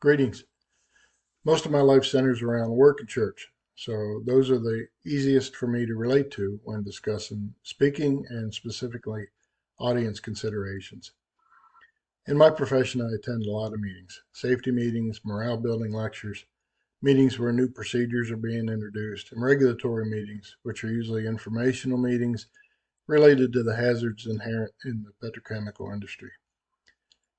Greetings. Most of my life centers around work and church, so those are the easiest for me to relate to when discussing speaking and specifically audience considerations. In my profession, I attend a lot of meetings, safety meetings, morale building lectures, meetings where new procedures are being introduced, and regulatory meetings, which are usually informational meetings related to the hazards inherent in the petrochemical industry.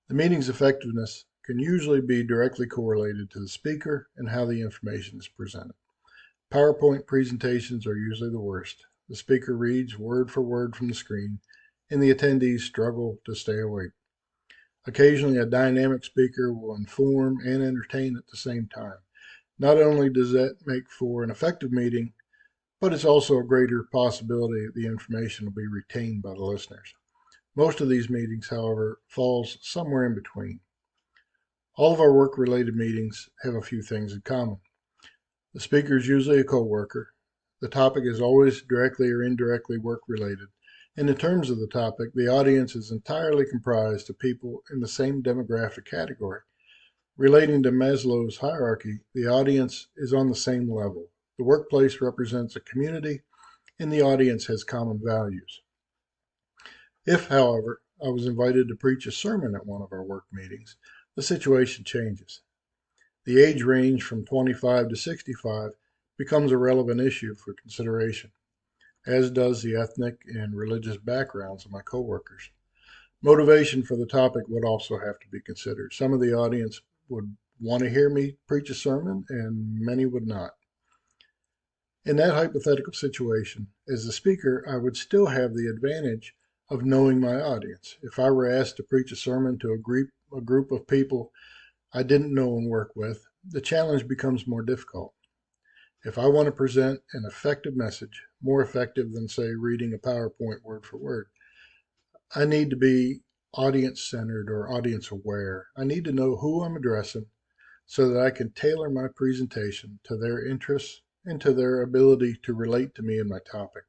The meeting's effectiveness can usually be directly correlated to the speaker and how the information is presented. PowerPoint presentations are usually the worst. The speaker reads word for word from the screen, and the attendees struggle to stay awake. Occasionally, a dynamic speaker will inform and entertain at the same time. Not only does that make for an effective meeting, but it's also a greater possibility that the information will be retained by the listeners. Most of these meetings, however, falls somewhere in between. All of our work-related meetings have a few things in common. The speaker is usually a coworker. The topic is always directly or indirectly work-related. And in terms of the topic, the audience is entirely comprised of people in the same demographic category. Relating to Maslow's hierarchy, the audience is on the same level. The workplace represents a community, and the audience has common values. If, however, I was invited to preach a sermon at one of our work meetings, the situation changes. The age range from 25 to 65 becomes a relevant issue for consideration, as does the ethnic and religious backgrounds of my coworkers. Motivation for the topic would also have to be considered. Some of the audience would want to hear me preach a sermon, and many would not. In that hypothetical situation, as the speaker, I would still have the advantage of knowing my audience. If I were asked to preach a sermon to a group of people I didn't know and work with, the challenge becomes more difficult. If I want to present an effective message, more effective than, say, reading a PowerPoint word for word, I need to be audience-centered or audience-aware. I need to know who I'm addressing so that I can tailor my presentation to their interests and to their ability to relate to me and my topic.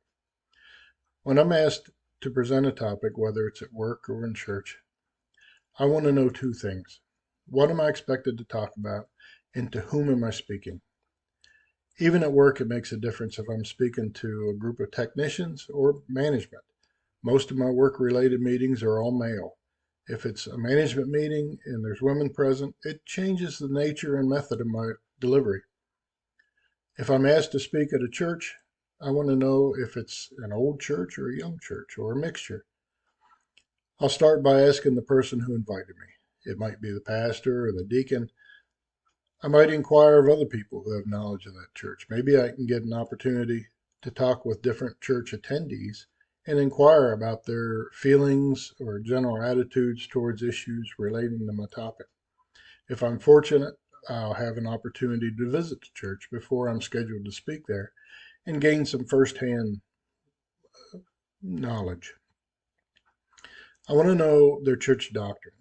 When I'm asked to present a topic, whether it's at work or in church, I want to know two things. What am I expected to talk about, and to whom am I speaking? Even at work, it makes a difference if I'm speaking to a group of technicians or management. Most of my work-related meetings are all male. If it's a management meeting and there's women present, it changes the nature and method of my delivery. If I'm asked to speak at a church, I want to know if it's an old church or a young church or a mixture. I'll start by asking the person who invited me. It might be the pastor or the deacon. I might inquire of other people who have knowledge of that church. Maybe I can get an opportunity to talk with different church attendees and inquire about their feelings or general attitudes towards issues relating to my topic. If I'm fortunate, I'll have an opportunity to visit the church before I'm scheduled to speak there and gain some firsthand knowledge. I want to know their church doctrine.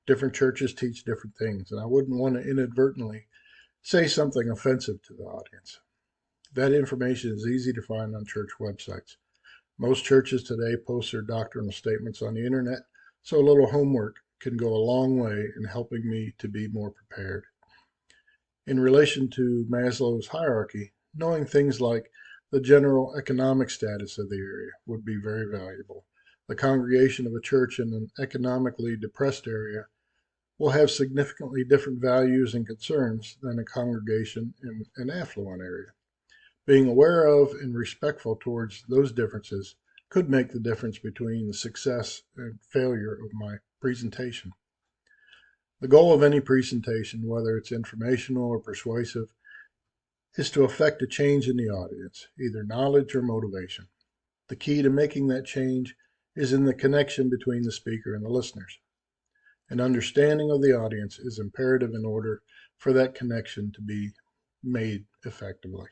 Different churches teach different things, and I wouldn't want to inadvertently say something offensive to the audience. That information is easy to find on church websites. Most churches today post their doctrinal statements on the internet, so a little homework can go a long way in helping me to be more prepared. In relation to Maslow's hierarchy, knowing things like the general economic status of the area would be very valuable. The congregation of a church in an economically depressed area will have significantly different values and concerns than a congregation in an affluent area. Being aware of and respectful towards those differences could make the difference between the success and failure of my presentation. The goal of any presentation, whether it's informational or persuasive, is to affect a change in the audience, either knowledge or motivation. The key to making that change is in the connection between the speaker and the listeners. An understanding of the audience is imperative in order for that connection to be made effectively.